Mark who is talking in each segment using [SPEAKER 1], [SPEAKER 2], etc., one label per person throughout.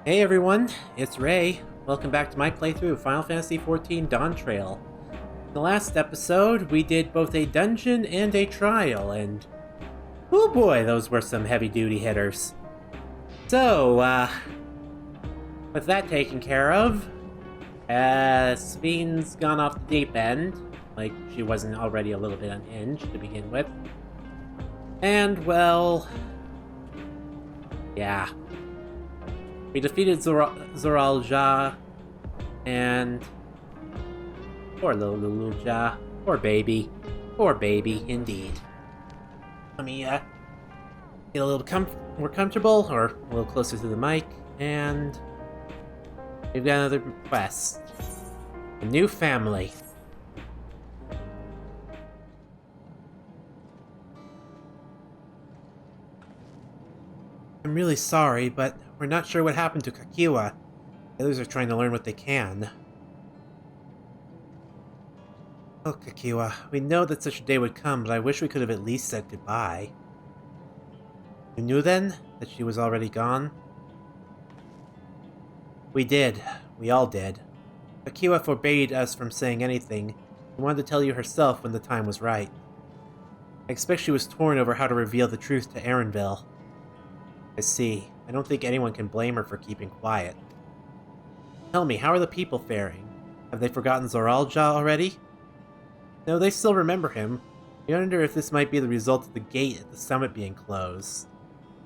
[SPEAKER 1] Hey everyone, it's Ray. Welcome back to my playthrough of Final Fantasy XIV Dawntrail. In the last episode, we did both a dungeon and a trial, and oh boy, those were some heavy-duty hitters. So, with that taken care of, Sphene's gone off the deep end, like she wasn't already a little bit unhinged to begin with. And, well, yeah. We defeated Zoralja, and poor little Luluja. Poor baby. Poor baby, indeed. Let me get a little more comfortable, or a little closer to the mic, and we've got another quest. A new family. I'm really sorry, but we're not sure what happened to Kakiwa. The others are trying to learn what they can. Oh, Kakiwa, we know that such a day would come, but I wish we could have at least said goodbye. You knew then that she was already gone? We did. We all did. Kakiwa forbade us from saying anything. She wanted to tell you herself when the time was right. I expect she was torn over how to reveal the truth to Erenville. I see. I don't think anyone can blame her for keeping quiet. Tell me, how are the people faring? Have they forgotten Zoralja already? No, they still remember him. I wonder if this might be the result of the gate at the summit being closed.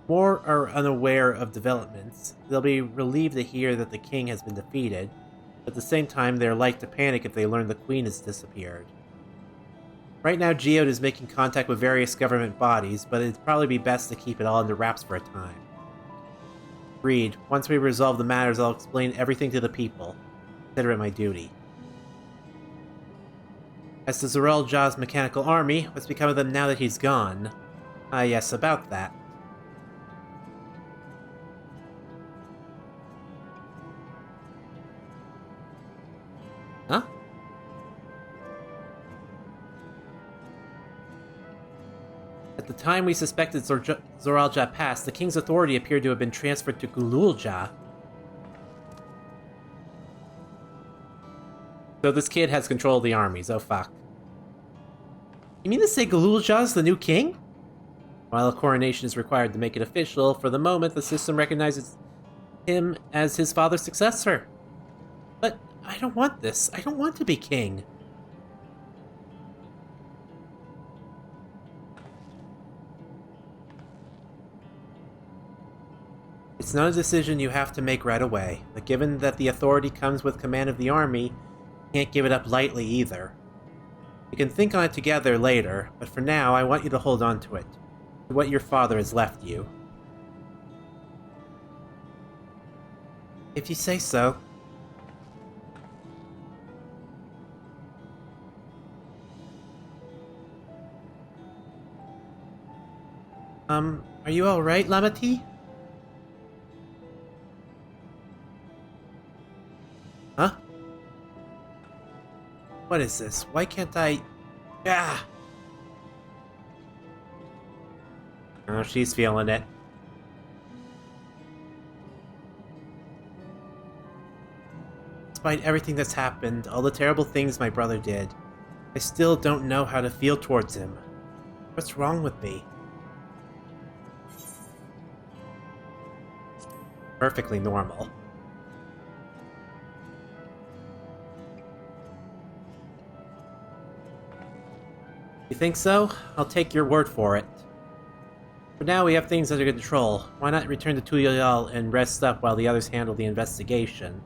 [SPEAKER 1] More are unaware of developments. They'll be relieved to hear that the king has been defeated, but at the same time they're like to panic if they learn the queen has disappeared. Right now, Geode is making contact with various government bodies, but it'd probably be best to keep it all under wraps for a time. Agreed. Once we resolve the matters, I'll explain everything to the people. Consider it my duty. As to Zoralja's mechanical army, what's become of them now that he's gone? Ah, yes, about that. Huh? At the time we suspected Zoralja passed, the king's authority appeared to have been transferred to Gululja. So this kid has control of the armies, oh fuck. You mean to say Gululja's the new king? While a coronation is required to make it official, for the moment the system recognizes him as his father's successor. But I don't want this. I don't want to be king. It's not a decision you have to make right away, but given that the authority comes with command of the army, you can't give it up lightly either. You can think on it together later, but for now I want you to hold on to it, to what your father has left you. If you say so. Are you alright, Lamati? Huh? What is this? Why can't I... Ah! Oh, she's feeling it. Despite everything that's happened, all the terrible things my brother did, I still don't know how to feel towards him. What's wrong with me? Perfectly normal. You think so? I'll take your word for it. For now, we have things under control. Why not return to Tuyal and rest up while the others handle the investigation?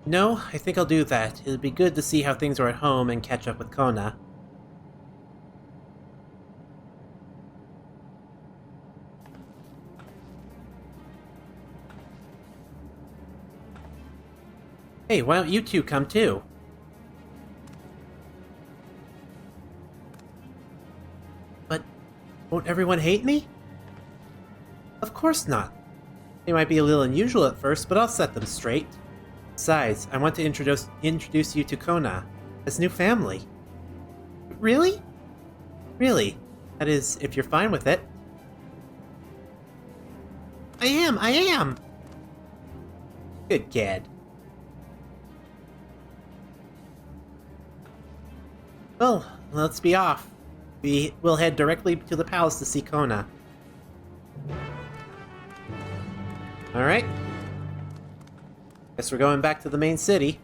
[SPEAKER 1] No, I think I'll do that. It'd be good to see how things are at home and catch up with Kona. Hey, why don't you two come too? But won't everyone hate me? Of course not. They might be a little unusual at first, but I'll set them straight. Besides, I want to introduce you to Kona, this new family. Really? Really? That is, if you're fine with it. I am! Good kid. Well, let's be off. We'll head directly to the palace to see Kona. Alright. Guess we're going back to the main city.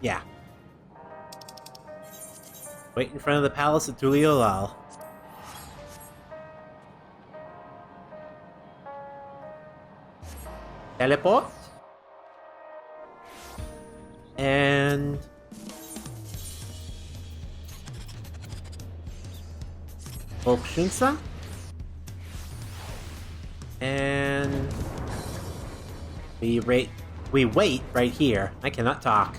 [SPEAKER 1] Yeah. Wait in front of the palace of Tuliolal. Teleport. And... Volkshinsa. And... We wait right here. I cannot talk.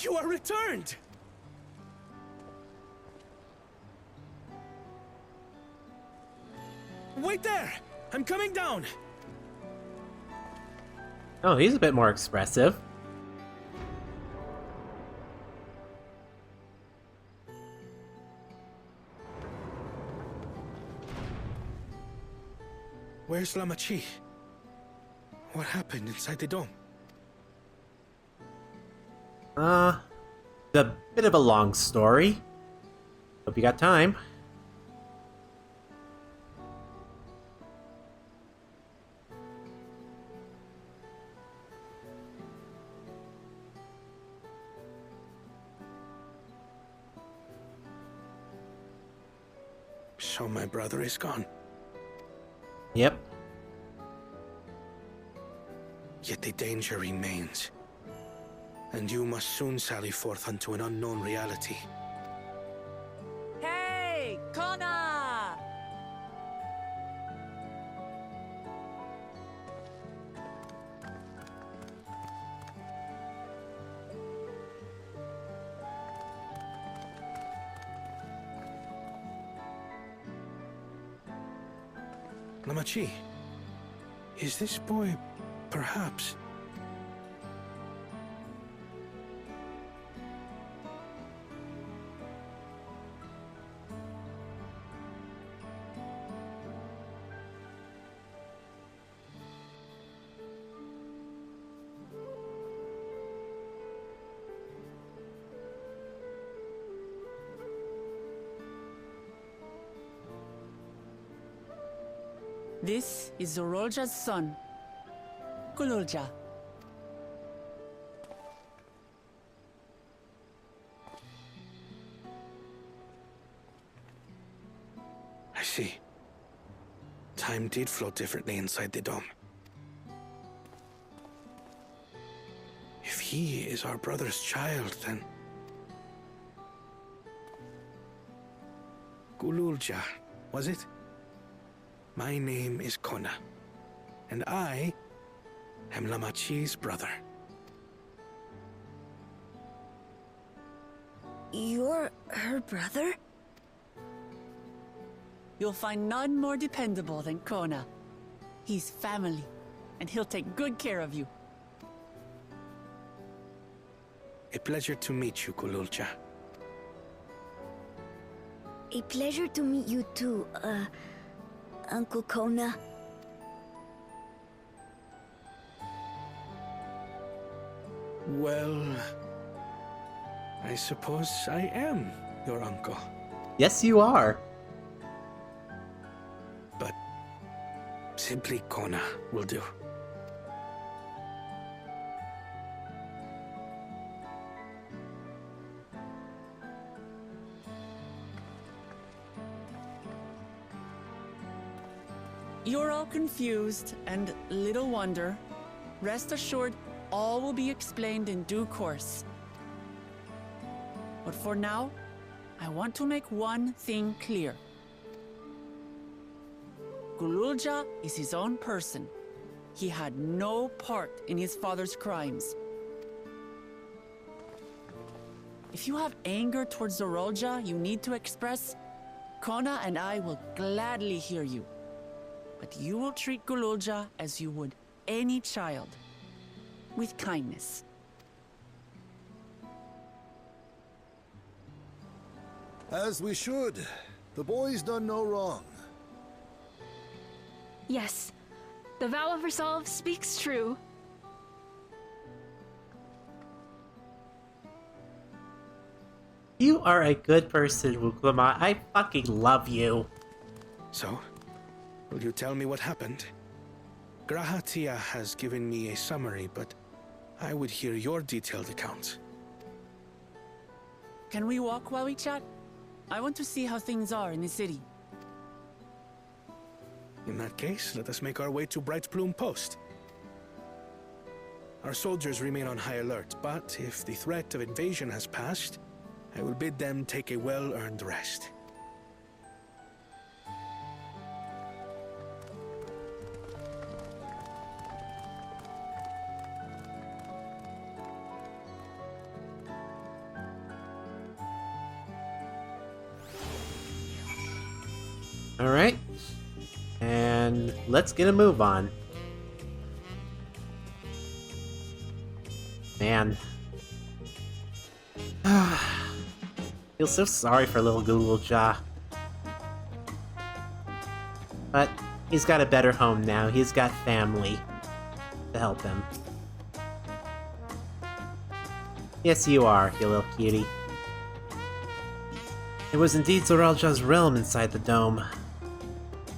[SPEAKER 2] You are returned! Wait there! I'm coming down!
[SPEAKER 1] Oh, he's a bit more expressive.
[SPEAKER 2] Where's Lamachi? What happened inside the dome?
[SPEAKER 1] It's a bit of a long story. Hope you got time.
[SPEAKER 2] So my brother is gone.
[SPEAKER 1] Yep.
[SPEAKER 2] Yet the danger remains. And you must soon sally forth unto an unknown reality.
[SPEAKER 3] Hey, Kona!
[SPEAKER 2] Lamachi, is this boy perhaps...
[SPEAKER 3] This is Zorolja's son, Kululja.
[SPEAKER 2] I see. Time did flow differently inside the dome. If he is our brother's child, then... Kululja, was it? My name is Kona, and I am Lamachi's brother.
[SPEAKER 4] You're her brother?
[SPEAKER 3] You'll find none more dependable than Kona. He's family, and he'll take good care of you.
[SPEAKER 2] A pleasure to meet you, Kululja.
[SPEAKER 4] A pleasure to meet you too, Uncle Kona.
[SPEAKER 2] Well, I suppose I am your uncle.
[SPEAKER 1] Yes, you are.
[SPEAKER 2] But simply Kona will do.
[SPEAKER 3] You're all confused, and little wonder. Rest assured, all will be explained in due course. But for now, I want to make one thing clear. Gululja is his own person. He had no part in his father's crimes. If you have anger towards Zorolja you need to express, Kona and I will gladly hear you. But you will treat Gululja as you would any child, with kindness.
[SPEAKER 5] As we should. The boy's done no wrong.
[SPEAKER 6] Yes, the vow of resolve speaks true.
[SPEAKER 1] You are a good person, Wuklama. I fucking love you.
[SPEAKER 2] So, will you tell me what happened? Grahatia has given me a summary, but I would hear your detailed account.
[SPEAKER 3] Can we walk while we chat? I want to see how things are in the city.
[SPEAKER 2] In that case, let us make our way to Bright Plume Post. Our soldiers remain on high alert, but if the threat of invasion has passed, I will bid them take a well-earned rest.
[SPEAKER 1] Alright. And let's get a move on. Man. Feel so sorry for little Gululja. But he's got a better home now. He's got family to help him. Yes, you are, you little cutie. It was indeed Zoralja's realm inside the dome.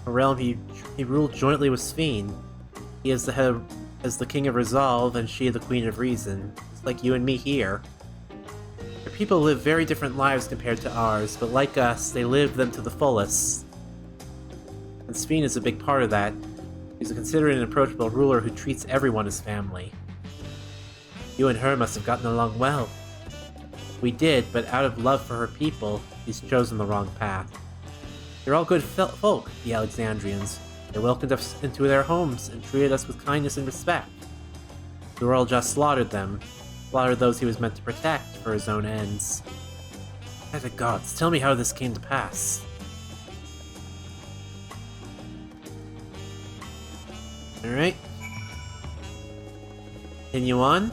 [SPEAKER 1] A realm he ruled jointly with Sphene. He is the head as the King of Resolve, and she the Queen of Reason. It's like you and me here. Their people live very different lives compared to ours, but like us, they live them to the fullest. And Sphene is a big part of that. She's a considerate and approachable ruler who treats everyone as family. You and her must have gotten along well. We did, but out of love for her people, she's chosen the wrong path. They're all good folk, the Alexandrians. They welcomed us into their homes and treated us with kindness and respect. Zoralja slaughtered them, slaughtered those he was meant to protect for his own ends. By the gods, tell me how this came to pass. Alright. Continue on.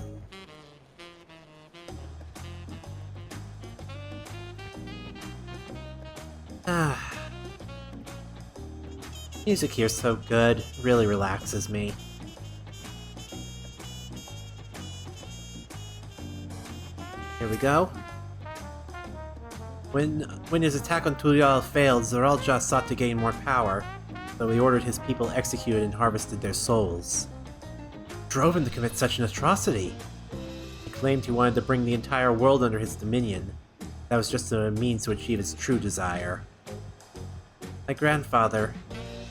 [SPEAKER 1] Music here's so good, really relaxes me. Here we go. When his attack on Tulyal failed, Zoralja sought to gain more power, so he ordered his people executed and harvested their souls. What drove him to commit such an atrocity? He claimed he wanted to bring the entire world under his dominion. That was just a means to achieve his true desire. My grandfather,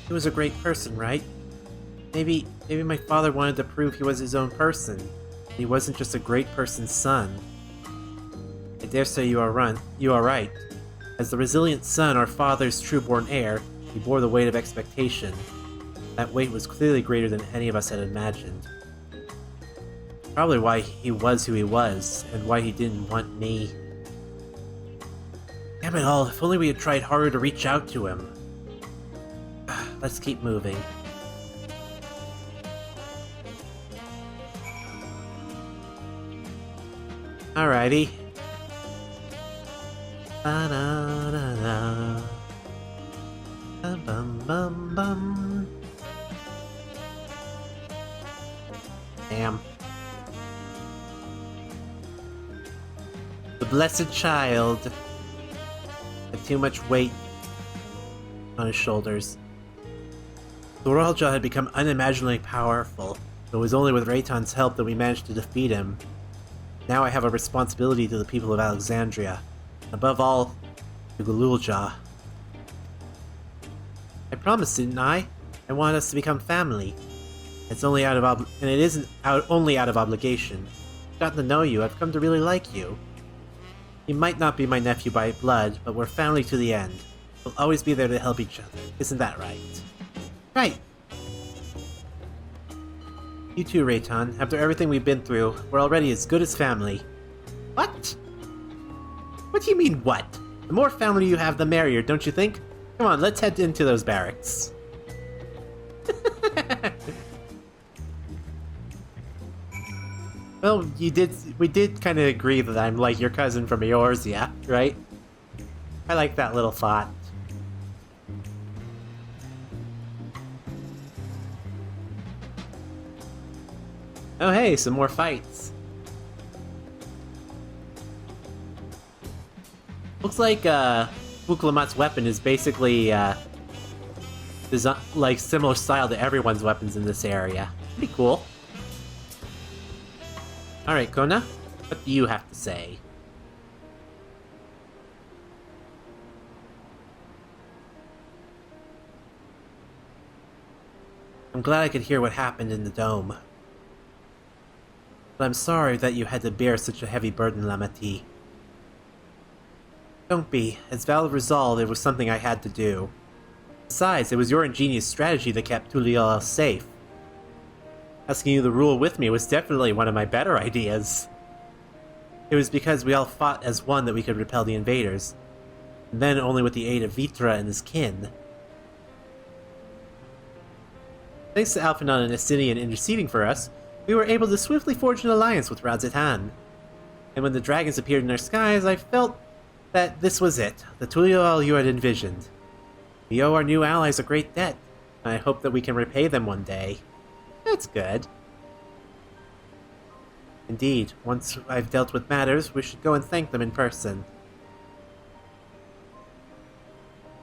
[SPEAKER 1] he was a great person, right? Maybe my father wanted to prove he was his own person. He wasn't just a great person's son. I dare say you are right. As the resilient son, our father's true-born heir, he bore the weight of expectation. That weight was clearly greater than any of us had imagined. Probably why he was who he was, and why he didn't want me. Damn it all, if only we had tried harder to reach out to him. Let's keep moving. Alrighty. Ba-da-da-da. Bum-bum-bum. Damn. The blessed child had too much weight on his shoulders. Zoralja had become unimaginably powerful, but it was only with Rei'tan's help that we managed to defeat him. Now I have a responsibility to the people of Alexandria. Above all, to Gululja. I promised, didn't I? I wanted us to become family. It's only out of and it isn't only out of obligation. I've gotten to know you. I've come to really like you. He might not be my nephew by blood, but we're family to the end. We'll always be there to help each other. Isn't that right? Right! You too, Rei'tan. After everything we've been through, we're already as good as family. What? What do you mean, what? The more family you have, the merrier, don't you think? Come on, let's head into those barracks. Well, we did kind of agree that I'm like your cousin from Eorzea, right? I like that little thought. Oh hey, some more fights. Looks like Buklamat's weapon is basically like similar style to everyone's weapons in this area. Pretty cool. Alright, Kona, what do you have to say? I'm glad I could hear what happened in the dome. But I'm sorry that you had to bear such a heavy burden, Lamati. Don't be. As Val of Resolve, it was something I had to do. Besides, it was your ingenious strategy that kept Tulial safe. Asking you to rule with me was definitely one of my better ideas. It was because we all fought as one that we could repel the invaders. And then only with the aid of Vitra and his kin. Thanks to Alphanon and Estinian interceding for us, we were able to swiftly forge an alliance with Rei'tan. And when the dragons appeared in our skies, I felt that this was it, the Tulial you had envisioned. We owe our new allies a great debt, and I hope that we can repay them one day. That's good. Indeed, once I've dealt with matters, we should go and thank them in person.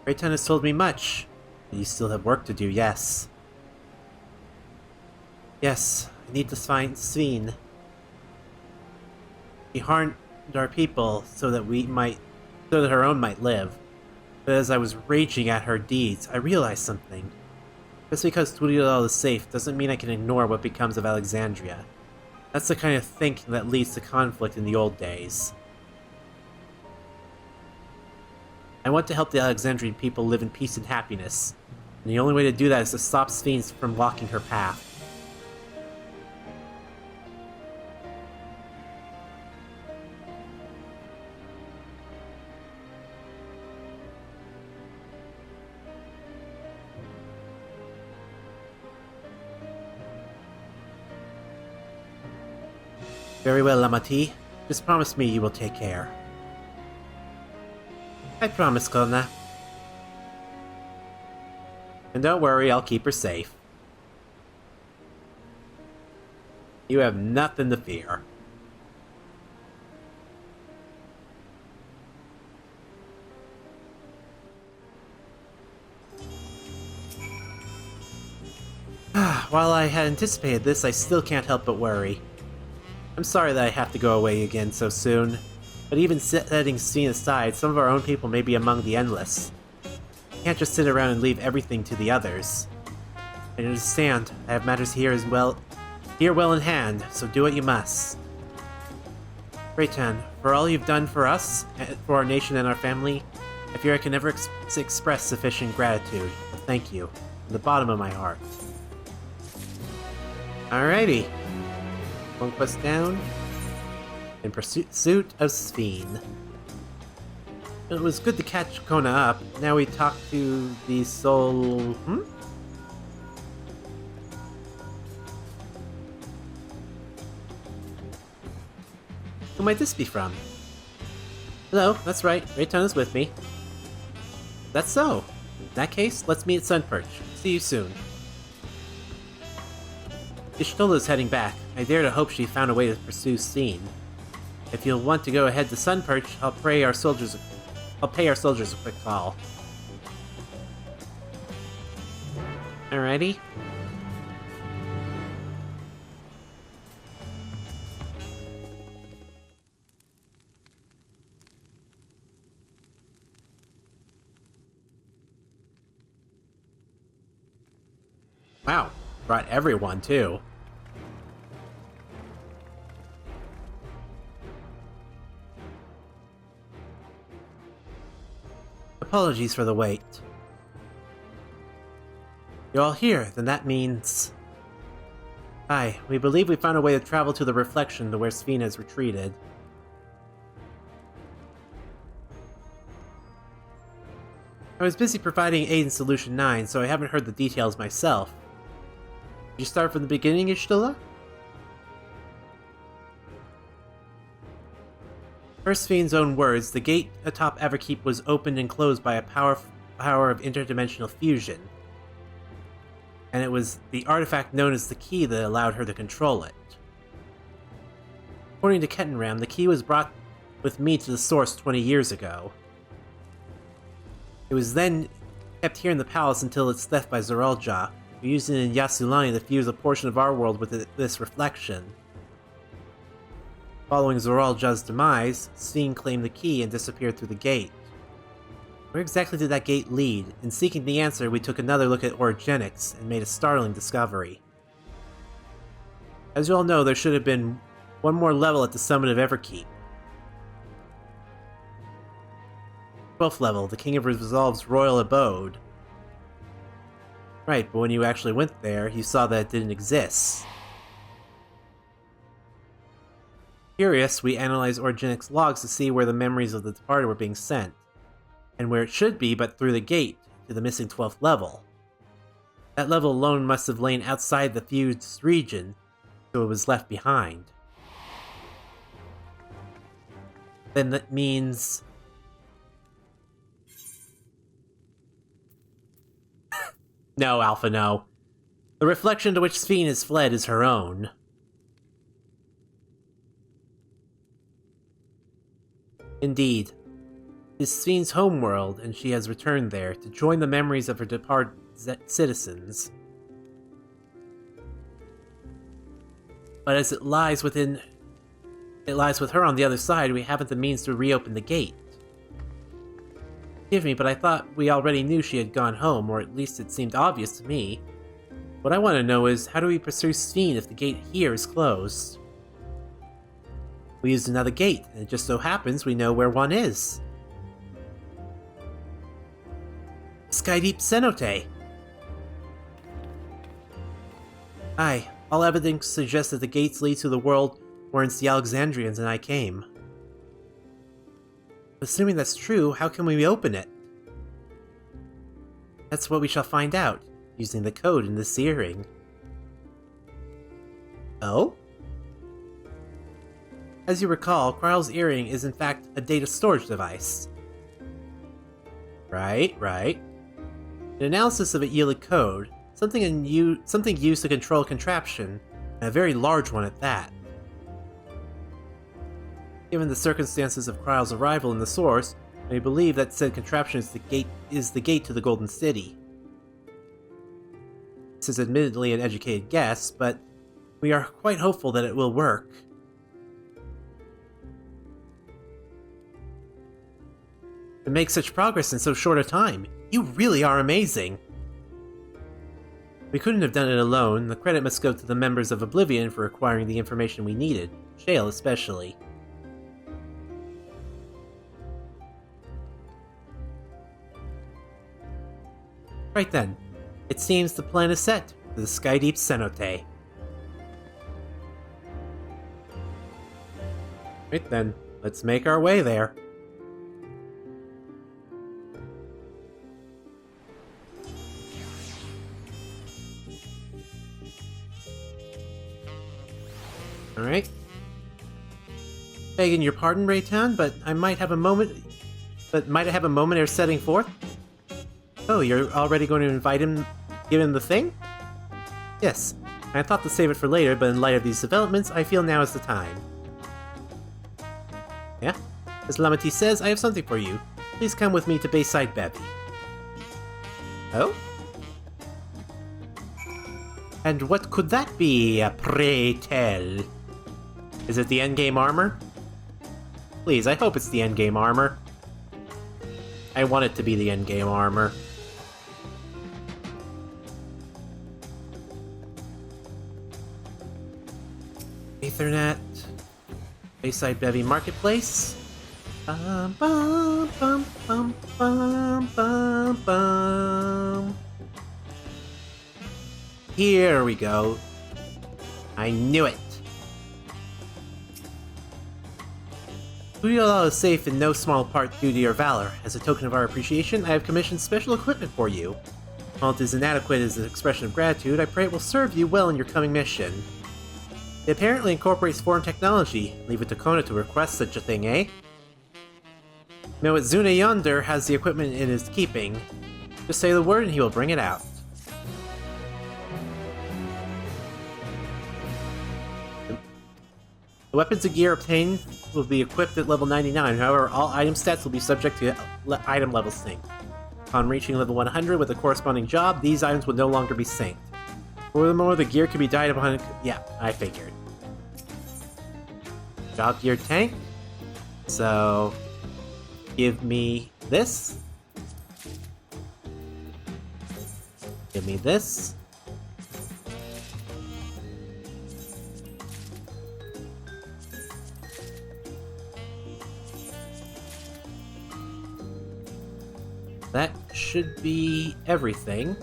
[SPEAKER 1] Rei'tan has told me much, but you still have work to do, yes. Yes, I need to find Sphene. She harmed our people so that her own might live. But as I was raging at her deeds, I realized something. Just because Tulial is safe doesn't mean I can ignore what becomes of Alexandria. That's the kind of thinking that leads to conflict in the old days. I want to help the Alexandrian people live in peace and happiness, and the only way to do that is to stop Sphene from blocking her path. Very well, Lamati. Just promise me you will take care. I promise, Kona. And don't worry, I'll keep her safe. You have nothing to fear. While I had anticipated this, I still can't help but worry. I'm sorry that I have to go away again so soon, but even setting Sphene aside, some of our own people may be among the Endless. I can't just sit around and leave everything to the others. I understand, I have matters here well in hand, so do what you must. Rei'tan, for all you've done for us, for our nation and our family, I fear I can never express sufficient gratitude. But thank you, from the bottom of my heart. Alrighty. One quest down. In pursuit of Sphene. It was good to catch Kona up. Now we talk to the soul... Who might this be from? Hello, that's right. Rei'tan is with me. That's so. In that case, let's meet at Sunperch. See you soon. Ishtola's is heading back. I dare to hope she found a way to pursue Sphene. If you'll want to go ahead to Sunperch, I'll pay our soldiers a quick call. Alrighty. Wow, brought everyone too. Apologies for the wait. You're all here, then that means... Aye, we believe we found a way to travel to the reflection to where Sphene has retreated. I was busy providing aid in Solution 9, so I haven't heard the details myself. Did you start from the beginning, Ishtala? Per Sphene's own words, the gate atop Everkeep was opened and closed by a power of interdimensional fusion. And it was the artifact known as the key that allowed her to control it. According to Kettenram, the key was brought with me to the source 20 years ago. It was then kept here in the palace until its theft by Zoraljah, who used it in Yassulani to fuse a portion of our world with this reflection. Following Zoraljah's demise, Sphene claimed the key and disappeared through the gate. Where exactly did that gate lead? In seeking the answer, we took another look at orogenics and made a startling discovery. As you all know, there should have been one more level at the summit of Everkeep. 12th level, the King of Resolve's royal abode. Right, but when you actually went there, you saw that it didn't exist. Curious, we analyzed Orogenics logs to see where the memories of the departed were being sent, and where it should be but through the gate to the missing 12th level. That level alone must have lain outside the fused region, so it was left behind. Then that means... No, Alpha, no. The reflection to which Sphene has fled is her own. Indeed. It is Sphene's homeworld, and she has returned there to join the memories of her departed citizens. But as it lies with her on the other side, we haven't the means to reopen the gate. Forgive me, but I thought we already knew she had gone home, or at least it seemed obvious to me. What I want to know is, how do we pursue Sphene if the gate here is closed? We used another gate, and it just so happens we know where one is. Skydeep Cenote! Aye, all evidence suggests that the gates lead to the world whence the Alexandrians and I came. Assuming that's true, how can we open it? That's what we shall find out, using the code in this earring. Oh? As you recall, Kryle's earring is in fact a data storage device. Right. An analysis of it yielded code, something used to control a contraption, and a very large one at that. Given the circumstances of Kryle's arrival in the source, we believe that said contraption is the gate to the Golden City. This is admittedly an educated guess, but we are quite hopeful that it will work. To make such progress in so short a time, you really are amazing! We couldn't have done it alone. The credit must go to the members of Oblivion for acquiring the information we needed, Shale especially. Right then, it seems the plan is set for the Skydeep Cenote. Right then, let's make our way there. Alright. Begging your pardon, Rei'tan, but I might have a moment ere setting forth? Oh, you're already going to invite him, give him the thing? Yes, I thought to save it for later, but in light of these developments, I feel now is the time. Yeah? As Lamati says, I have something for you. Please come with me to Bayside Bevy. Oh? And what could that be, pray tell? Is it the endgame armor? Please, I hope it's the endgame armor. I want it to be the endgame armor. Ethernet. Bayside Bevy Marketplace. Bum, bum, bum, bum, bum, bum, bum. Here we go. I knew it. Studio is safe in no small part due to your valor. As a token of our appreciation, I have commissioned special equipment for you. While it is inadequate as an expression of gratitude, I pray it will serve you well in your coming mission. It apparently incorporates foreign technology. Leave it to Kona to request such a thing, eh? Know Zuna yonder has the equipment in his keeping. Just say the word and he will bring it out. The weapons and gear obtained will be equipped at level 99, however, all item stats will be subject to item level sync. Upon reaching level 100 with a corresponding job, these items will no longer be synced. Furthermore, the gear can be dyed upon... Yeah, I figured. Job gear tank. So... give me this. Give me this. That should be everything.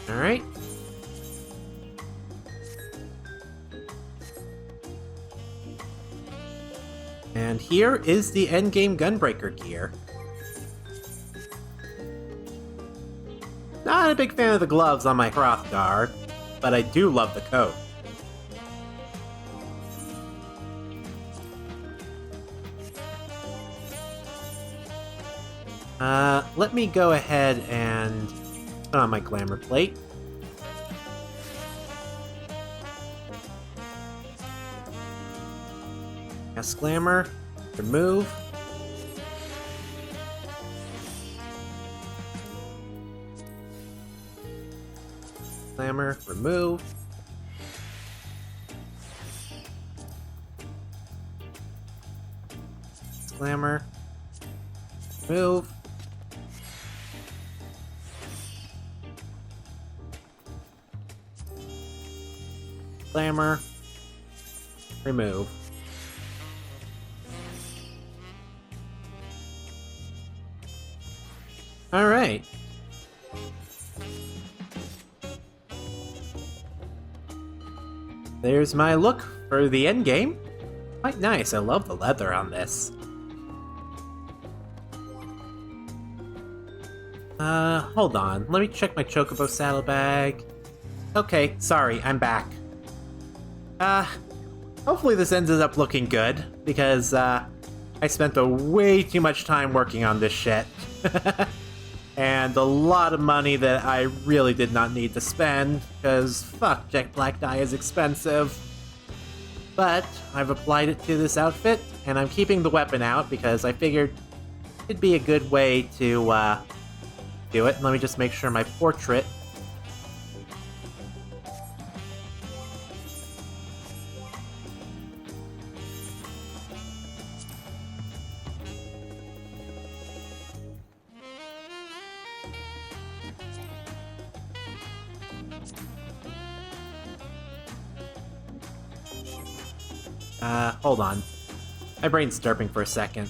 [SPEAKER 1] Alright. And here is the endgame Gunbreaker gear. Not a big fan of the gloves on my Hrothgar, but I do love the coat. Let me go ahead and put on my glamour plate. Yes, glamour. Remove. Glamour. Remove. Glamour. Remove. Glamour. Remove. Alright. There's my look for the endgame. Quite nice, I love the leather on this. Hold on. Let me check my Chocobo saddlebag. Okay, sorry, I'm back. Hopefully this ends up looking good, because, I spent way too much time working on this shit. And a lot of money that I really did not need to spend, because fuck, jet black dye is expensive. But I've applied it to this outfit, and I'm keeping the weapon out because I figured it'd be a good way to do it. Let me just make sure my portrait. Hold on. My brain's derping for a second.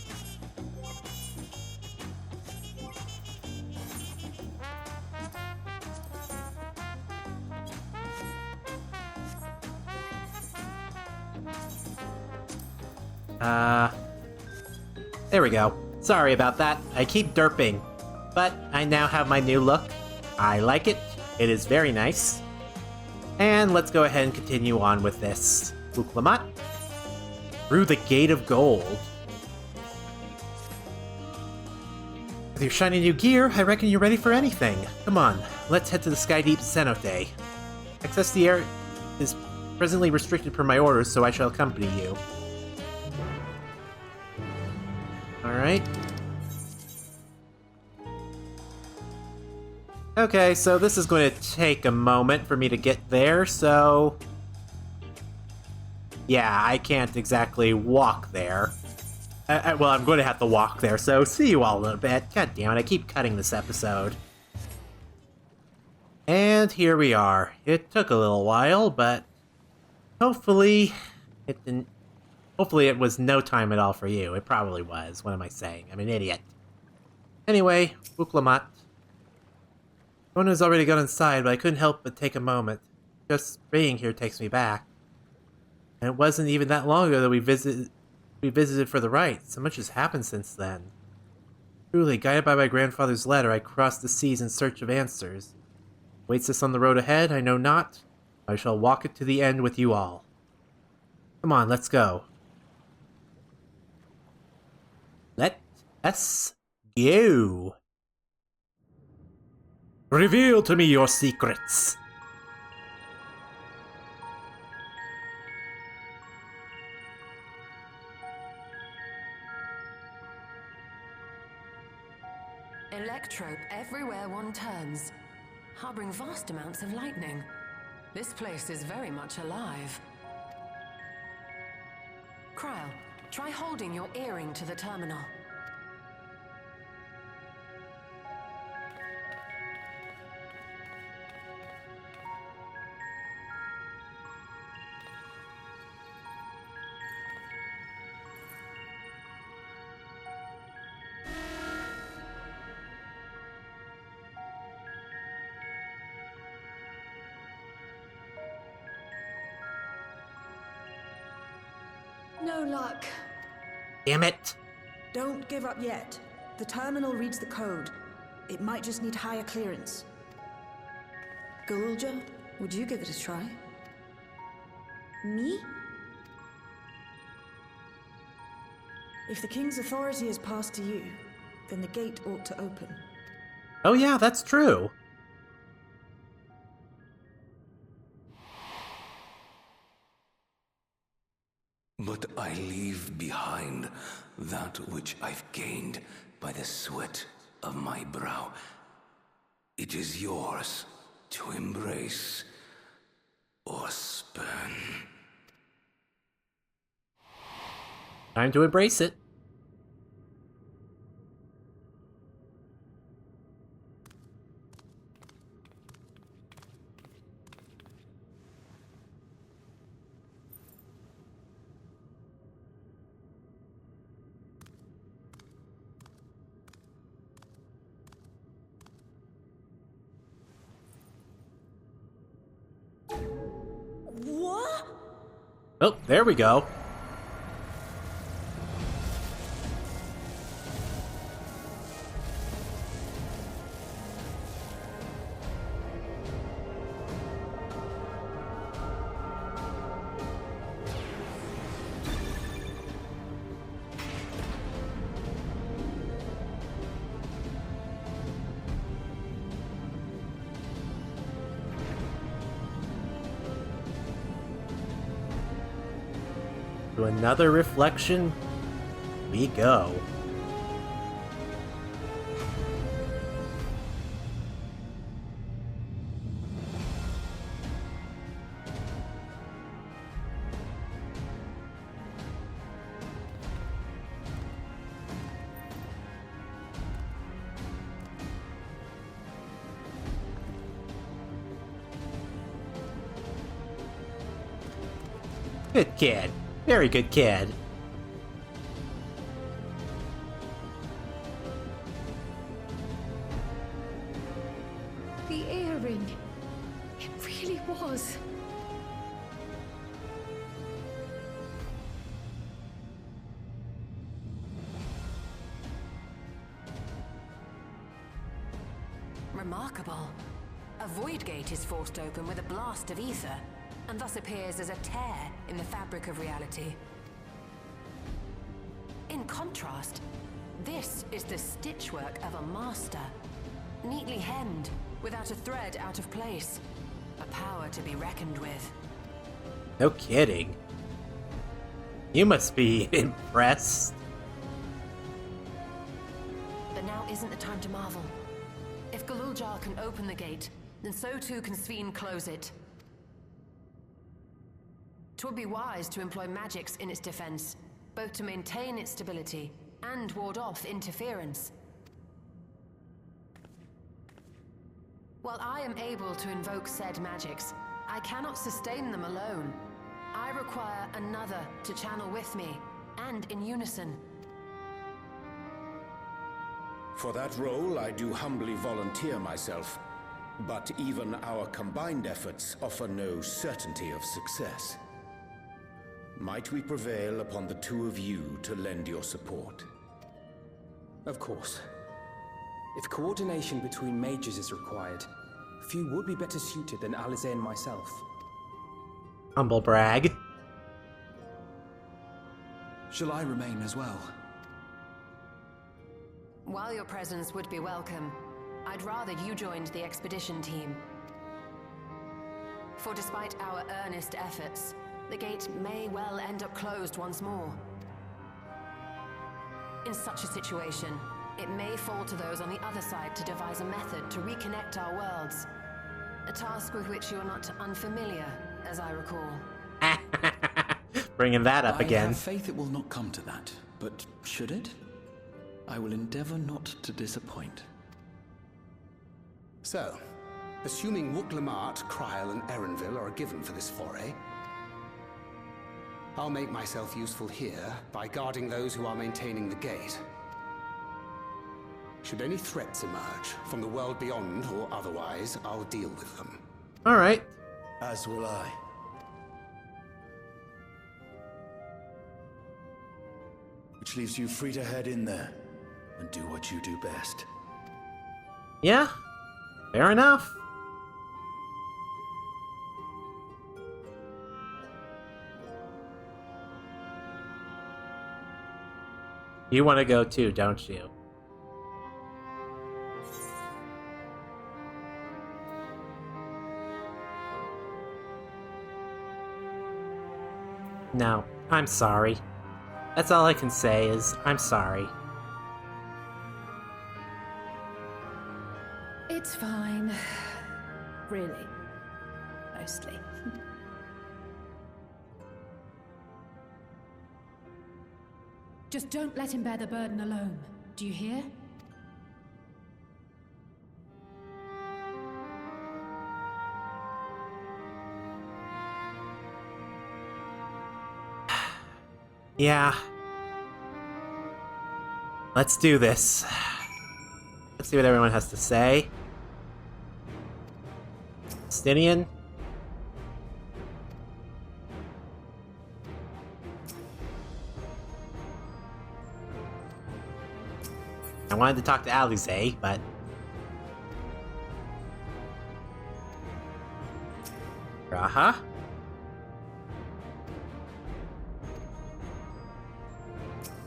[SPEAKER 1] There we go. Sorry about that. I keep derping. But I now have my new look. I like it. It is very nice. And let's go ahead and continue on with this. Uklamat. Through the Gate of Gold. With your shiny new gear, I reckon you're ready for anything. Come on, let's head to the Skydeep Cenote. Access to the air is presently restricted per my orders, so I shall accompany you. Alright. Okay, so this is going to take a moment for me to get there, so... yeah, I can't exactly walk there. Well, I'm going to have to walk there, so see you all in a bit. God damn it, I keep cutting this episode. And here we are. It took a little while, but hopefully it didn't Hopefully it was no time at all for you. It probably was. What am I saying? I'm an idiot. Anyway, Buklamat. One has already gone inside, but I couldn't help but take a moment. Just being here takes me back. And it wasn't even that long ago that we visited for the rite. So much has happened since then. Truly, guided by my grandfather's letter, I crossed the seas in search of answers. Waits us on the road ahead, I know not. I shall walk it to the end with you all. Come on, let's go. Let us go. Reveal to me your secrets.
[SPEAKER 7] Electrope everywhere one turns, harboring vast amounts of lightning. This place is very much alive. Kryl, try holding your earring to the terminal.
[SPEAKER 8] No luck.
[SPEAKER 1] Damn it.
[SPEAKER 8] Don't give up yet. The terminal reads the code. It might just need higher clearance. Galulja, would you give it a try?
[SPEAKER 4] Me?
[SPEAKER 8] If the king's authority is passed to you, then the gate ought to open.
[SPEAKER 1] Oh yeah, that's true.
[SPEAKER 9] But I leave behind that which I've gained by the sweat of my brow. It is yours to embrace or spurn.
[SPEAKER 1] Time to embrace it.
[SPEAKER 8] What?
[SPEAKER 1] Oh, there we go. To another reflection, we go. Good kid. Very good kid.
[SPEAKER 6] The earring. It really was.
[SPEAKER 7] Remarkable. A void gate is forced open with a blast of ether, and thus appears as a tear in the fabric of reality. In contrast, this is the stitchwork of a master, neatly hemmed, without a thread out of place. A power to be reckoned with.
[SPEAKER 1] No kidding. You must be impressed.
[SPEAKER 7] But now isn't the time to marvel. If Galuljar can open the gate, then so too can Sphene close it. 'Twould be wise to employ magics in its defense, both to maintain its stability and ward off interference. While I am able to invoke said magics, I cannot sustain them alone. I require another to channel with me, and in unison.
[SPEAKER 10] For that role, I do humbly volunteer myself. But even our combined efforts offer no certainty of success. Might we prevail upon the two of you to lend your support?
[SPEAKER 11] Of course. If coordination between mages is required, few would be better suited than Alize and myself.
[SPEAKER 1] Humble brag.
[SPEAKER 12] Shall I remain as well?
[SPEAKER 7] While your presence would be welcome, I'd rather you joined the expedition team. For despite our earnest efforts, the gate may well end up closed once more. In such a situation, it may fall to those on the other side to devise a method to reconnect our worlds. A task with which you are not unfamiliar, as I recall.
[SPEAKER 1] Bringing that up again.
[SPEAKER 12] I have faith it will not come to that, but should it? I will endeavor not to disappoint.
[SPEAKER 13] So, assuming Wook-Lamart, Kryl, and Erenville are given for this foray, I'll make myself useful here by guarding those who are maintaining the gate. Should any threats emerge, from the world beyond or otherwise, I'll deal with them.
[SPEAKER 1] Alright.
[SPEAKER 5] As will I. Which leaves you free to head in there and do what you do best.
[SPEAKER 1] Yeah, fair enough. You want to go too, don't you? No, I'm sorry. That's all I can say is, I'm sorry.
[SPEAKER 14] It's fine. Really. Mostly. Just don't let him bear the burden alone. Do you hear?
[SPEAKER 1] Yeah. Let's do this. Let's see what everyone has to say. Stinian? I wanted to talk to Alize, but... Raha?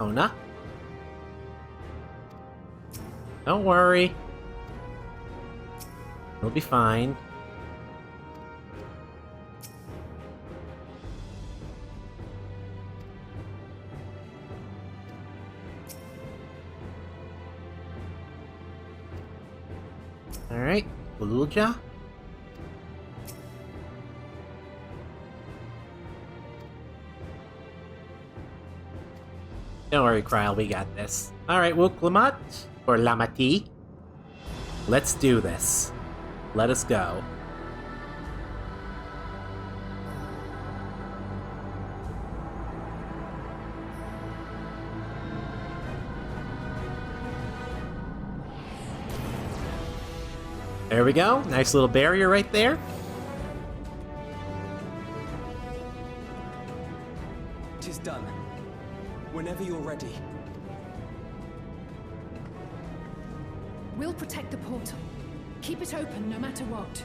[SPEAKER 1] Ona? Don't worry. We'll be fine. Alright, Lulja. Don't worry, Kryl, we got this. Alright, Wook-Lamart, or Lamati. Let's do this. Let us go. There we go. Nice little barrier right there.
[SPEAKER 11] Tis done. Whenever you're ready.
[SPEAKER 14] We'll protect the portal. Keep it open no matter what.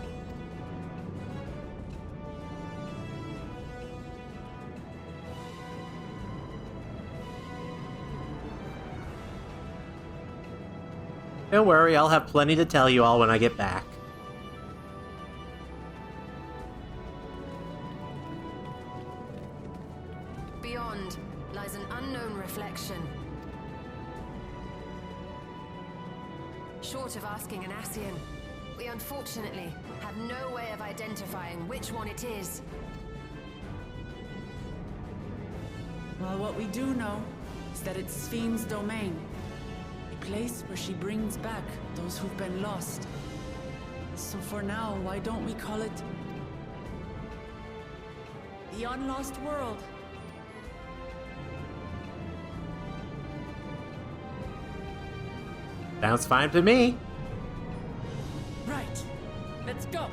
[SPEAKER 1] Don't worry, I'll have plenty to tell you all when I get back.
[SPEAKER 7] Beyond lies an unknown reflection. Short of asking an Ascian, we unfortunately have no way of identifying which one it is.
[SPEAKER 3] Well, what we do know is that it's Sphene's domain. A place where she brings back those who've been lost. So for now, why don't we call it... the unlost world.
[SPEAKER 1] Sounds fine to me.
[SPEAKER 3] Right. Let's go.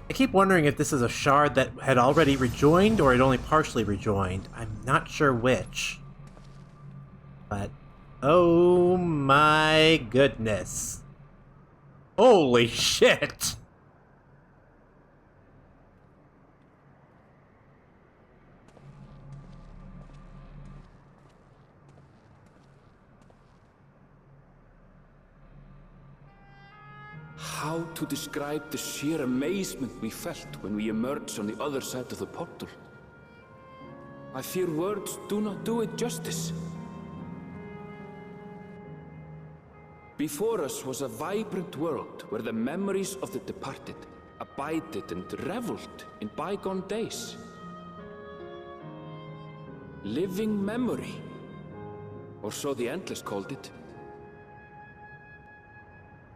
[SPEAKER 1] I keep wondering if this is a shard that had already rejoined or it only partially rejoined. I'm not sure which. But, oh my goodness. Holy shit!
[SPEAKER 12] How to describe the sheer amazement we felt when we emerged on the other side of the portal? I fear words do not do it justice. Before us was a vibrant world where the memories of the departed abided and reveled in bygone days. Living memory, or so the Endless called it.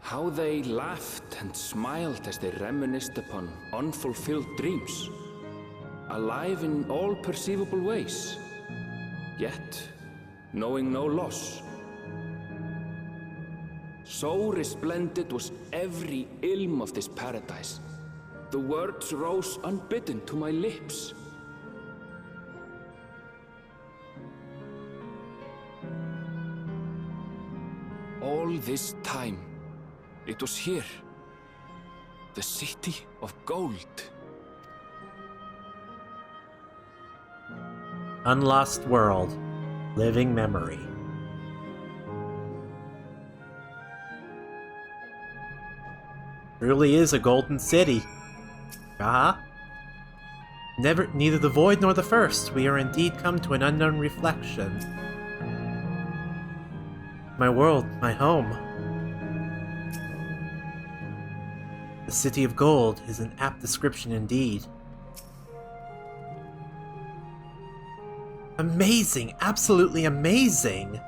[SPEAKER 12] How they laughed and smiled as they reminisced upon unfulfilled dreams, alive in all perceivable ways, yet knowing no loss. So resplendent was every ilm of this paradise, the words rose unbidden to my lips. All this time, it was here, the city of gold.
[SPEAKER 1] Unlost world, living memory. Truly is a golden city. Neither the void nor the first, we are indeed come to an unknown reflection. My world, my home. The city of gold is an apt description indeed. Amazing, absolutely amazing!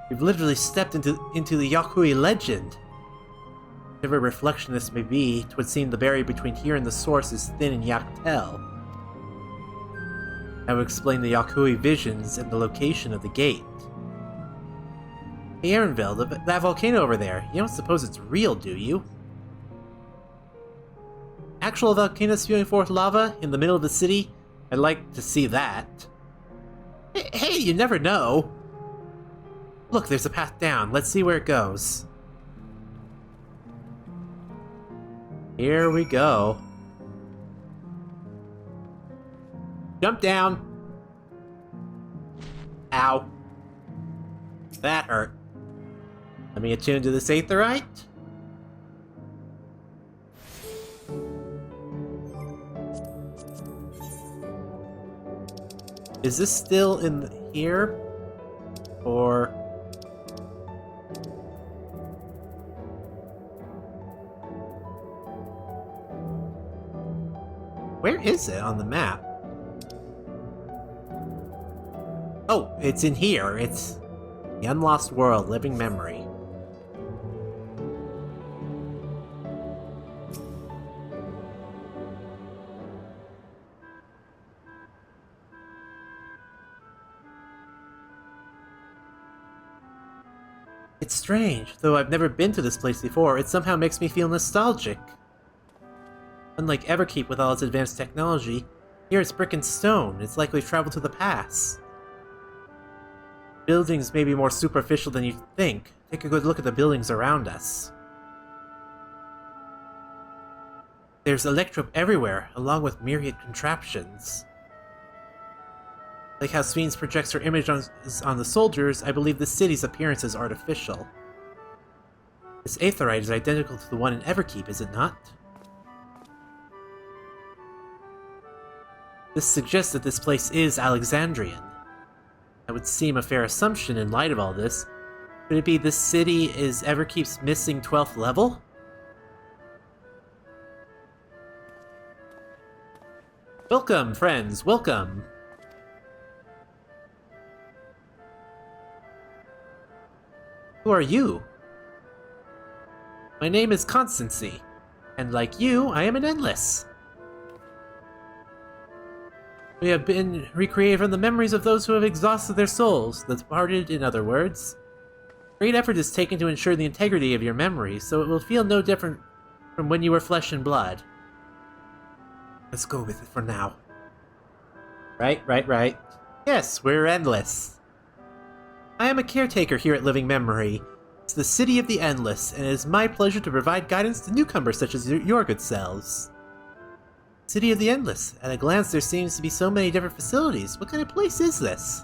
[SPEAKER 1] We've literally stepped into the Yakui legend. Whatever reflection this may be, 'twould seem the barrier between here and the source is thin in Yaktel. That would explain the Yakui visions and the location of the gate. Hey Erenville, that volcano over there, you don't suppose it's real, do you? Actual volcano spewing forth lava in the middle of the city? I'd like to see that. Hey, you never know! Look, there's a path down. Let's see where it goes. Here we go. Jump down! Ow. That hurt. Let me attune to this aetherite. Is this still in here? Or... where is it on the map? Oh, it's in here. It's the Unlost World, Living Memory. It's strange, though I've never been to this place before, it somehow makes me feel nostalgic. Unlike Everkeep with all its advanced technology, here it's brick and stone. It's like we've traveled to the past. Buildings may be more superficial than you'd think. Take a good look at the buildings around us. There's electrope everywhere, along with myriad contraptions. Like how Sphene projects her image on the soldiers, I believe the city's appearance is artificial. This aetherite is identical to the one in Everkeep, is it not? This suggests that this place is Alexandrian. That would seem a fair assumption in light of all this, Could it be this city is ever keeps missing 12th level? Welcome, friends, welcome! Who are you? My name is Constancy, and like you, I am an Endless. We have been recreated from the memories of those who have exhausted their souls, the departed in other words. Great effort is taken to ensure the integrity of your memory, so it will feel no different from when you were flesh and blood. Let's go with it for now. Right. Yes, we're Endless. I am a caretaker here at Living Memory. It's the City of the Endless, and it is my pleasure to provide guidance to newcomers such as your good selves. City of the Endless. At a glance, there seems to be so many different facilities. What kind of place is this?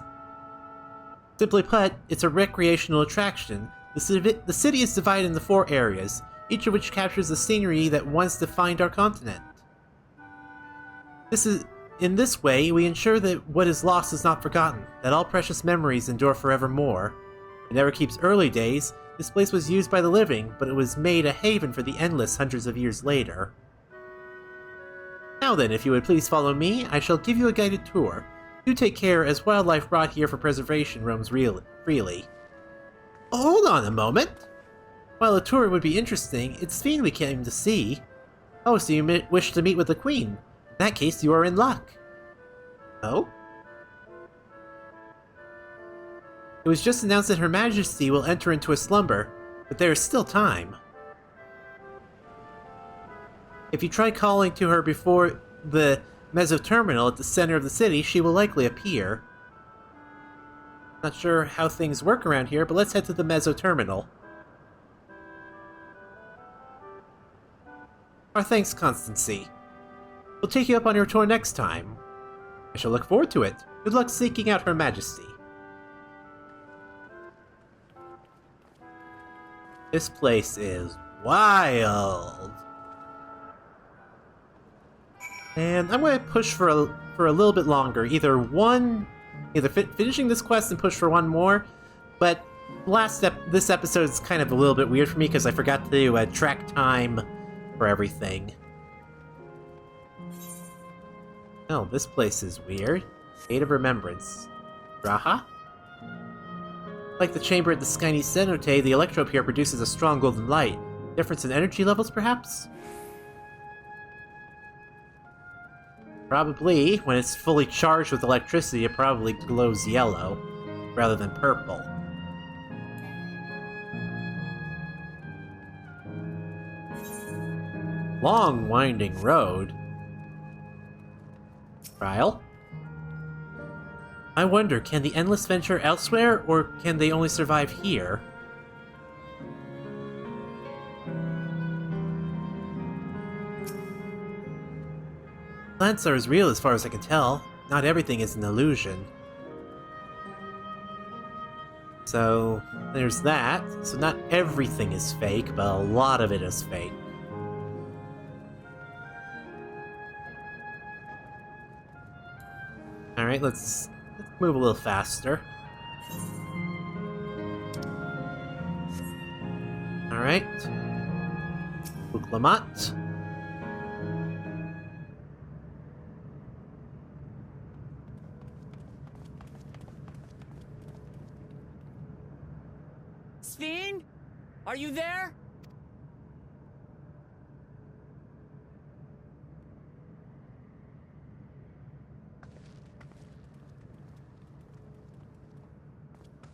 [SPEAKER 1] Simply put, it's a recreational attraction. The city is divided into 4 areas, each of which captures the scenery that once defined our continent. In this way, we ensure that what is lost is not forgotten, that all precious memories endure forevermore. In Everkeep's early days, this place was used by the living, but it was made a haven for the Endless hundreds of years later. Now then, if you would please follow me, I shall give you a guided tour. Do take care, as wildlife brought here for preservation roams freely. Hold on a moment! While a tour would be interesting, it's Sphene we came to see. Oh, so you wish to meet with the Queen? In that case, you are in luck. Oh? It was just announced that Her Majesty will enter into a slumber, but there is still time. If you try calling to her before the Mezzo-terminal at the center of the city, she will likely appear. Not sure how things work around here, but let's head to the Mezzo-terminal. Our thanks, Constancy. We'll take you up on your tour next time. I shall look forward to it. Good luck seeking out Her Majesty. This place is wild. And I'm going to push for a little bit longer. Either finishing this quest and push for one more, but this episode is kind of a little bit weird for me because I forgot to track time for everything. Oh, this place is weird. Fate of Remembrance. Graha? Like the chamber at the Skyny Cenote, the electrode here produces a strong golden light. Difference in energy levels, perhaps? Probably, when it's fully charged with electricity, it probably glows yellow, rather than purple. Long, winding road. Trial? I wonder, can the Endless venture elsewhere, or can they only survive here? Plants are as real as far as I can tell. Not everything is an illusion. So, there's that. So not everything is fake, but a lot of it is fake. Alright, let's move a little faster. Alright. Uklamat.
[SPEAKER 3] Sphene? Are you there?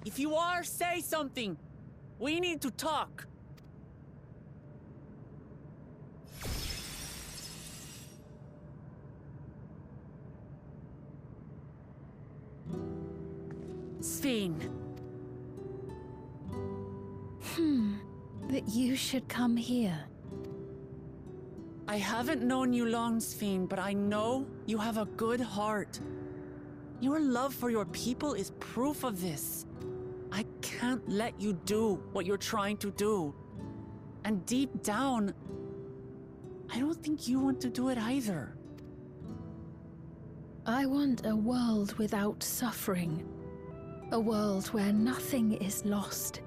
[SPEAKER 3] If you are, say something. We need to talk. Sphene.
[SPEAKER 14] That you should come here.
[SPEAKER 3] I haven't known you long, Sphene, but I know you have a good heart. Your love for your people is proof of this. I can't let you do what you're trying to do. And deep down, I don't think you want to do it either.
[SPEAKER 14] I want a world without suffering. A world where nothing is lost.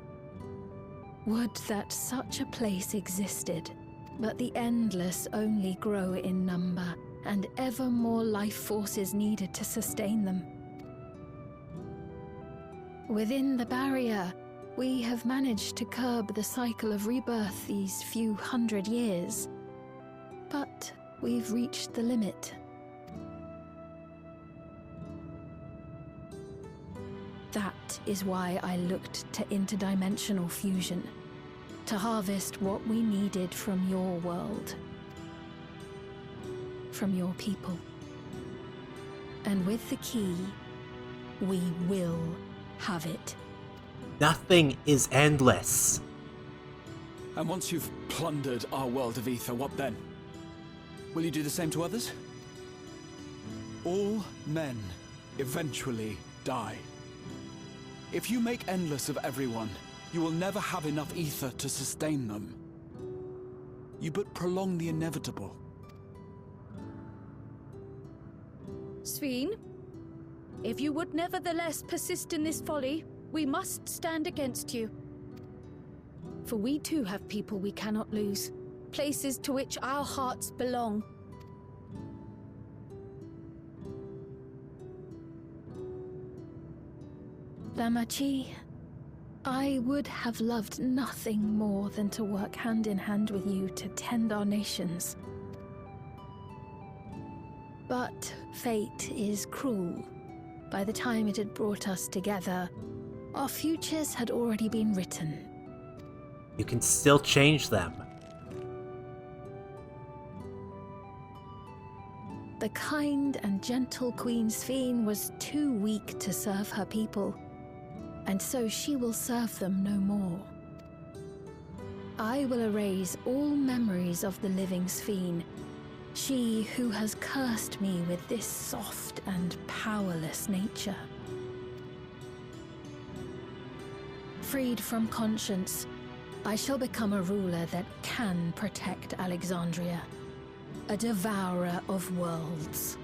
[SPEAKER 15] Would that such a place existed, but the endless only grow in number, and ever more life forces needed to sustain them. Within the barrier, we have managed to curb the cycle of rebirth these few hundred years. But we've reached the limit. That is why I looked to interdimensional fusion, to harvest what we needed from your world, from your people. And with the key, we will have it.
[SPEAKER 1] Nothing is endless.
[SPEAKER 16] And once you've plundered our world of ether, what then? Will you do the same to others? All men eventually die. If you make endless of everyone, you will never have enough ether to sustain them. You but prolong the inevitable.
[SPEAKER 14] Sphene, if you would nevertheless persist in this folly, we must stand against you. For we too have people we cannot lose, places to which our hearts belong.
[SPEAKER 15] Damachi, I would have loved nothing more than to work hand in hand with you to tend our nations. But fate is cruel. By the time it had brought us together, our futures had already been written.
[SPEAKER 1] You can still change them.
[SPEAKER 15] The kind and gentle Queen Sphene was too weak to serve her people, and so she will serve them no more. I will erase all memories of the living Sphene, she who has cursed me with this soft and powerless nature. Freed from conscience, I shall become a ruler that can protect Alexandria, a devourer of worlds.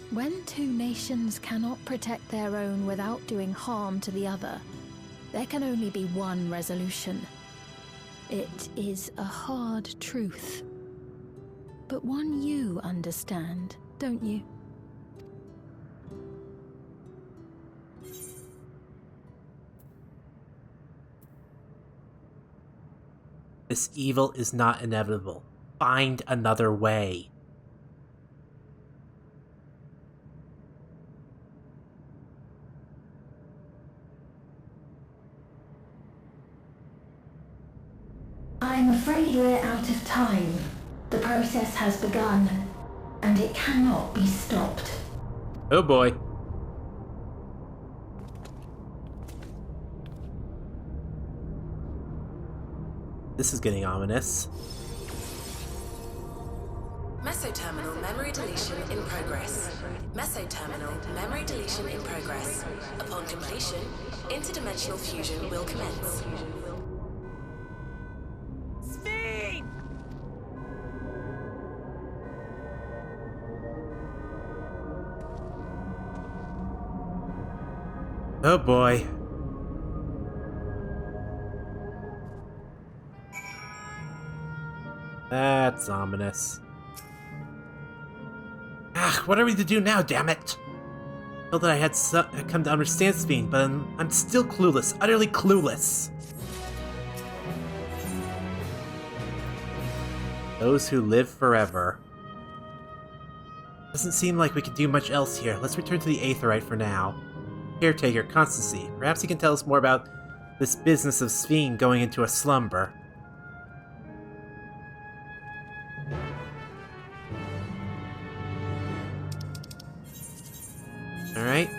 [SPEAKER 15] When two nations cannot protect their own without doing harm to the other, there can only be one resolution. It is a hard truth, but one you understand, don't you?
[SPEAKER 1] This evil is not inevitable. Find another way.
[SPEAKER 15] I'm afraid we're out of time. The process has begun, and it cannot be stopped.
[SPEAKER 1] Oh boy. This is getting ominous.
[SPEAKER 7] Mesoterminal memory deletion in progress. Mesoterminal memory deletion in progress. Upon completion, interdimensional fusion will commence.
[SPEAKER 3] Sphene!
[SPEAKER 1] Oh boy. That's ominous. Ah, what are we to do now, damn it? I felt that I had come to understand Sphene, but I'm still clueless, utterly clueless. Those who live forever. Doesn't seem like we could do much else here. Let's return to the Aetheryte for now. Caretaker, Constancy. Perhaps he can tell us more about this business of Sphene going into a slumber. Alright.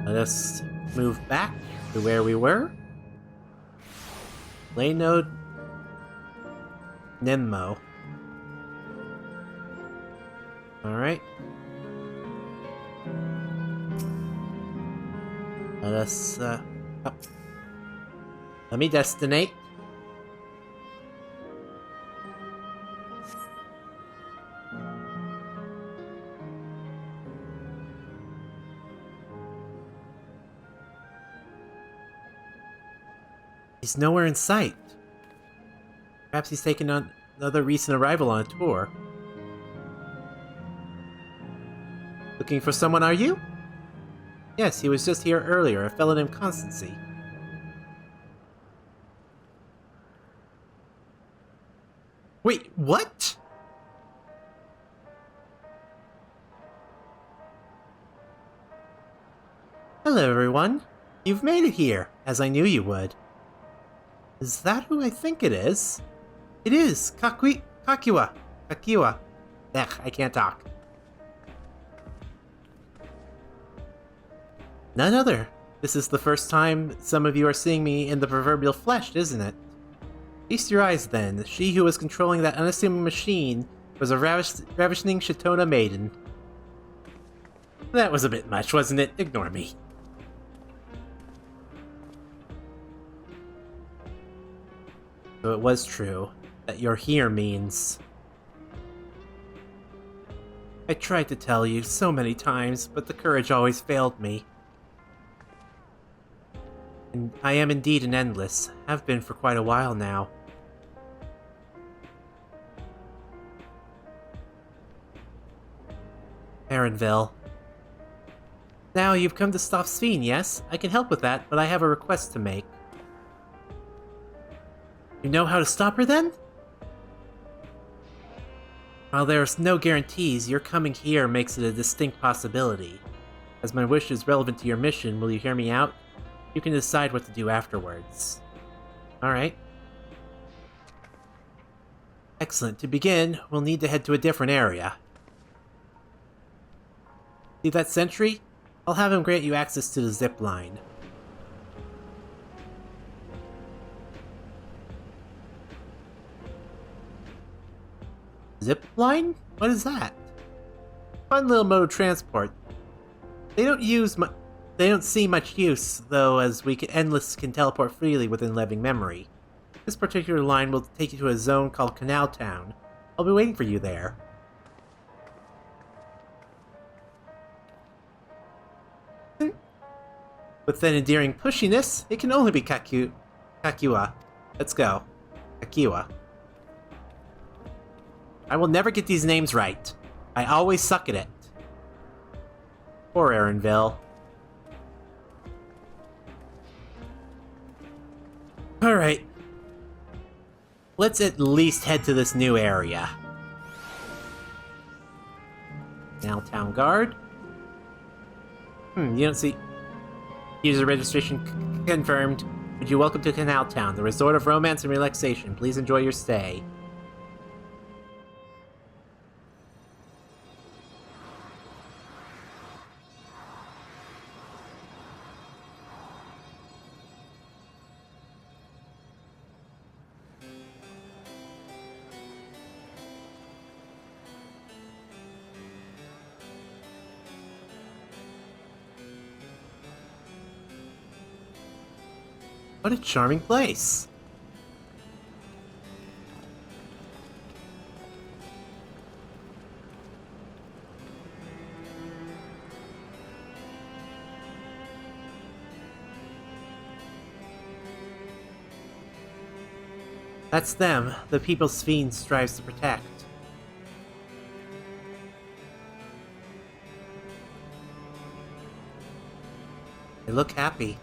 [SPEAKER 1] Let us move back to where we were. Lane node Nimmo. Alright. Let us, Let me destinate. He's nowhere in sight. Perhaps he's taken on another recent arrival on a tour. Looking for someone, are you? Yes, he was just here earlier, a fellow named Constancy. Wait, what? Hello, everyone. You've made it here, as I knew you would. Is that who I think it is? It is! Kakiwa! Ugh, I can't talk. None other. This is the first time some of you are seeing me in the proverbial flesh, isn't it? Feast your eyes, then. She who was controlling that unassuming machine was a ravishing Shatona maiden. That was a bit much, wasn't it? Ignore me. So it was true. That you're here means... I tried to tell you so many times, but the courage always failed me. And I am indeed an Endless. Have been for quite a while now. Erenville. Now you've come to stop Sphene, yes? I can help with that, but I have a request to make. You know how to stop her, then? While there's no guarantees, your coming here makes it a distinct possibility. As my wish is relevant to your mission, will you hear me out? You can decide what to do afterwards. Alright. Excellent. To begin, we'll need to head to a different area. See that sentry? I'll have him grant you access to the zip line. Zip line? What is that? Fun little mode of transport. They don't see much use, though, as Endless can teleport freely within living memory. This particular line will take you to a zone called Canal Town. I'll be waiting for you there. With that endearing pushiness, it can only be Kakiwa. Let's go. Kakiwa. I will never get these names right. I always suck at it. Poor Erenville. Alright. Let's at least head to this new area. Now Town Guard. You don't see... User registration confirmed. Would you welcome to Canal Town, the resort of romance and relaxation. Please enjoy your stay. What a charming place! That's them, the people Sphene strives to protect. They look happy.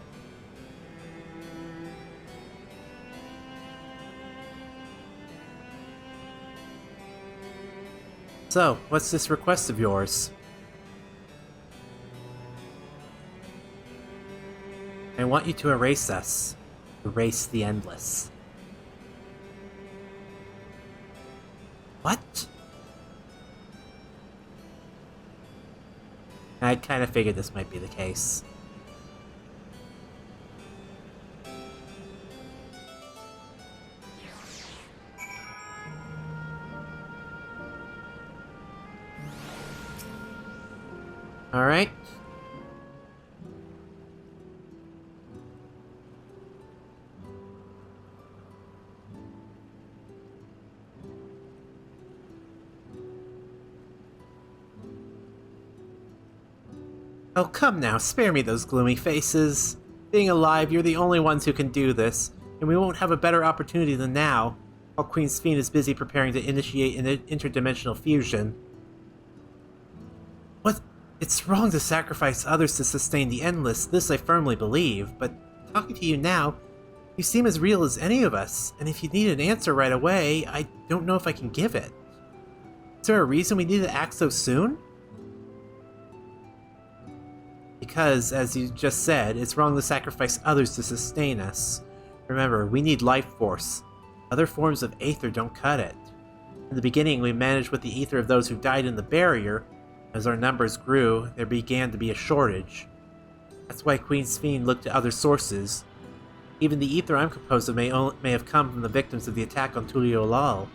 [SPEAKER 1] So, what's this request of yours? I want you to erase us. Erase the Endless. What? I kind of figured this might be the case. Alright. Oh, come now, spare me those gloomy faces. Being alive, you're the only ones who can do this. and we won't have a better opportunity than now, while Queen Sphene is busy preparing to initiate an interdimensional fusion. What? It's wrong to sacrifice others to sustain the Endless, this I firmly believe, but talking to you now, you seem as real as any of us, and if you need an answer right away, I don't know if I can give it. Is there a reason we need to act so soon? Because, as you just said, it's wrong to sacrifice others to sustain us. Remember, we need life force. Other forms of aether don't cut it. In the beginning, we managed with the ether of those who died in the barrier. As our numbers grew, there began to be a shortage. That's why Queen Sphene looked to other sources. Even the ether I'm composed of may have come from the victims of the attack on Tuliolal.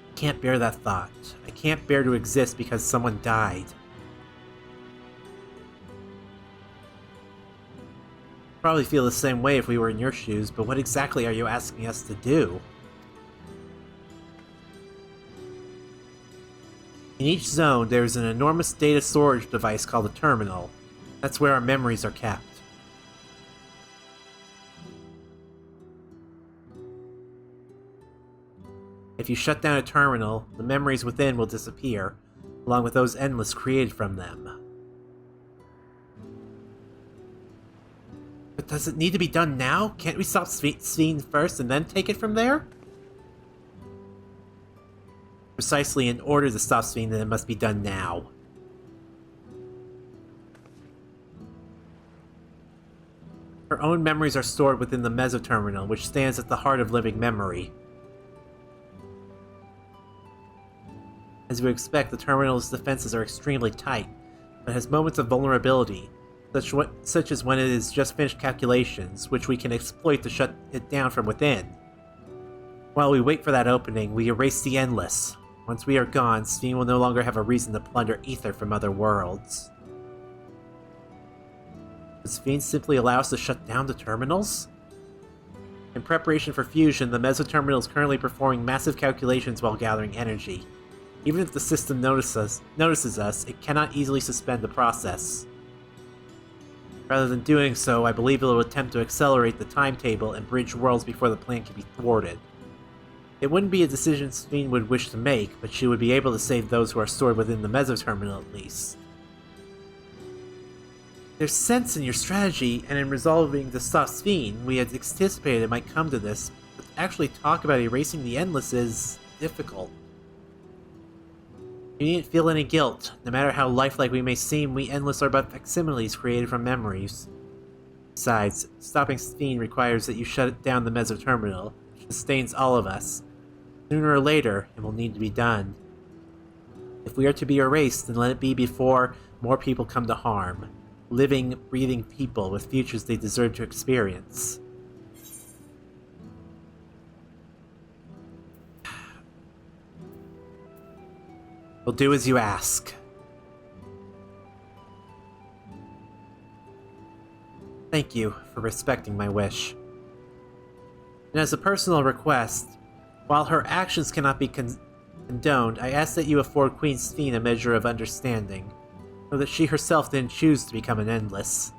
[SPEAKER 1] I can't bear that thought. I can't bear to exist because someone died. Probably feel the same way if we were in your shoes, but what exactly are you asking us to do? In each zone, there is an enormous data storage device called a terminal. That's where our memories are kept. If you shut down a terminal, the memories within will disappear, along with those endless created from them. But does it need to be done now? Can't we stop Sphene first and then take it from there? Precisely in order to stop Sphene, then it must be done now. Her own memories are stored within the mesoterminal, which stands at the heart of living memory. As you would expect, the terminal's defenses are extremely tight, but has moments of vulnerability, such as when it has just finished calculations, which we can exploit to shut it down from within. While we wait for that opening, we erase the Endless. Once we are gone, Sphene will no longer have a reason to plunder ether from other worlds. Does Sphene simply allow us to shut down the terminals? In preparation for fusion, the mesoterminal is currently performing massive calculations while gathering energy. Even if the system notices us, it cannot easily suspend the process. Rather than doing so, I believe it will attempt to accelerate the timetable and bridge worlds before the plan can be thwarted. It wouldn't be a decision Sphene would wish to make, but she would be able to save those who are stored within the mesoterminal at least. There's sense in your strategy, and in resolving to stop Sphene, we had anticipated it might come to this, but to actually talk about erasing the Endless is difficult. You needn't feel any guilt. No matter how lifelike we may seem, we Endless are but facsimiles created from memories. Besides, stopping Sphene requires that you shut down the mesoterminal, which sustains all of us. Sooner or later, it will need to be done. If we are to be erased, then let it be before more people come to harm. Living, breathing people with futures they deserve to experience. We'll do as you ask. Thank you for respecting my wish. And as a personal request, while her actions cannot be condoned, I ask that you afford Queen Sphene a measure of understanding, so that she herself didn't choose to become an Endless.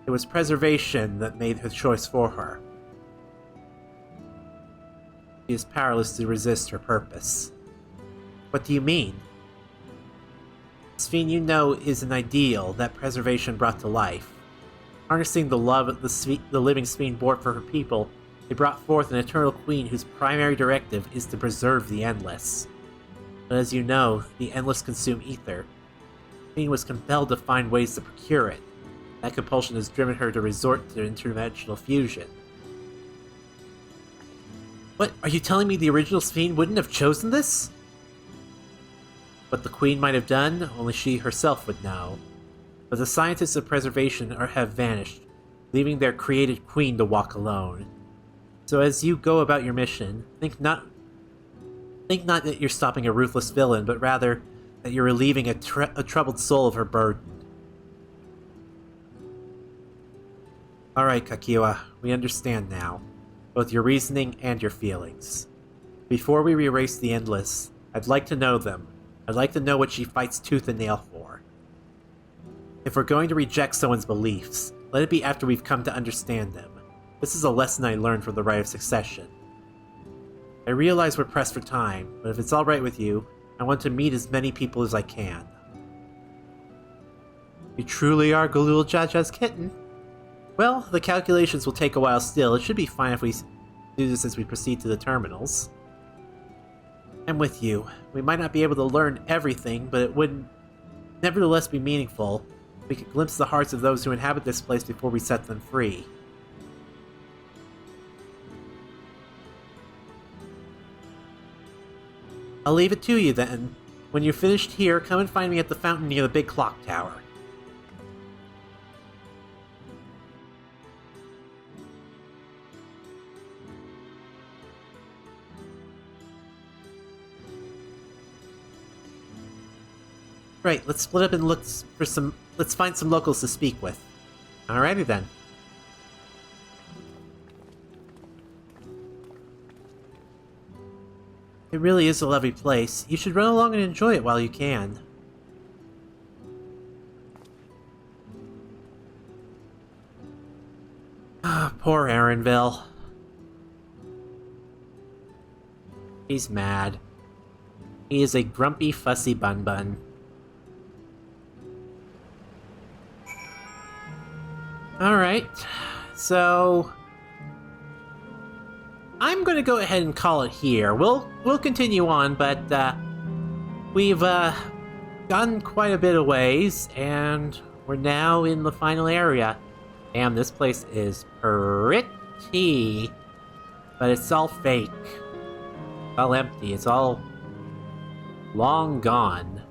[SPEAKER 1] It was preservation that made her choice for her. She is powerless to resist her purpose. What do you mean? Sphene, you know, is an ideal that preservation brought to life. Harnessing the love the living Sphene bore for her people, they brought forth an eternal queen whose primary directive is to preserve the Endless. But as you know, the Endless consume ether. Sphene was compelled to find ways to procure it. That compulsion has driven her to resort to interdimensional fusion. What, are you telling me the original Sphene wouldn't have chosen this? What the Queen might have done, only she herself would know. But the scientists of preservation have vanished, leaving their created queen to walk alone. So as you go about your mission, think not that you're stopping a ruthless villain, but rather that you're relieving a troubled soul of her burden. Alright, Kakiwa, we understand now, both your reasoning and your feelings. Before we erase the Endless, I'd like to know them. I'd like to know what she fights tooth and nail for. If we're going to reject someone's beliefs, let it be after we've come to understand them. This is a lesson I learned from the Rite of Succession. I realize we're pressed for time, but if it's alright with you, I want to meet as many people as I can. You truly are Galul Jaja's kitten. Well, the calculations will take a while still. It should be fine if we do this as we proceed to the terminals. I'm with you. We might not be able to learn everything, but it would nevertheless be meaningful. We could glimpse the hearts of those who inhabit this place before we set them free. I'll leave it to you then. When you're finished here, come and find me at the fountain near the big clock tower. Right, let's split up and let's find some locals to speak with. Alrighty then. It really is a lovely place. You should run along and enjoy it while you can. Ah, poor Erenville. He's mad. He is a grumpy, fussy bun-bun. Alright, so I'm gonna go ahead and call it here. We'll continue on, but we've gone quite a bit of ways, and we're now in the final area. Damn, this place is pretty, but it's all fake. It's all empty. It's all long gone.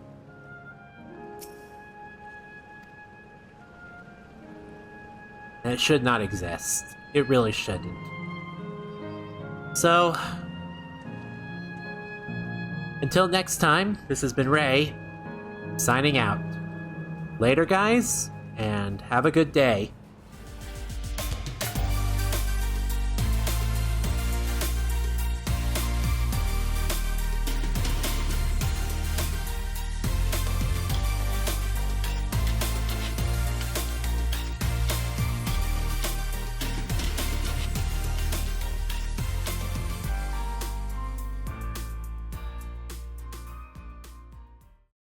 [SPEAKER 1] And it should not exist. It really shouldn't. So, until next time, this has been Ray, signing out. Later, guys, and have a good day.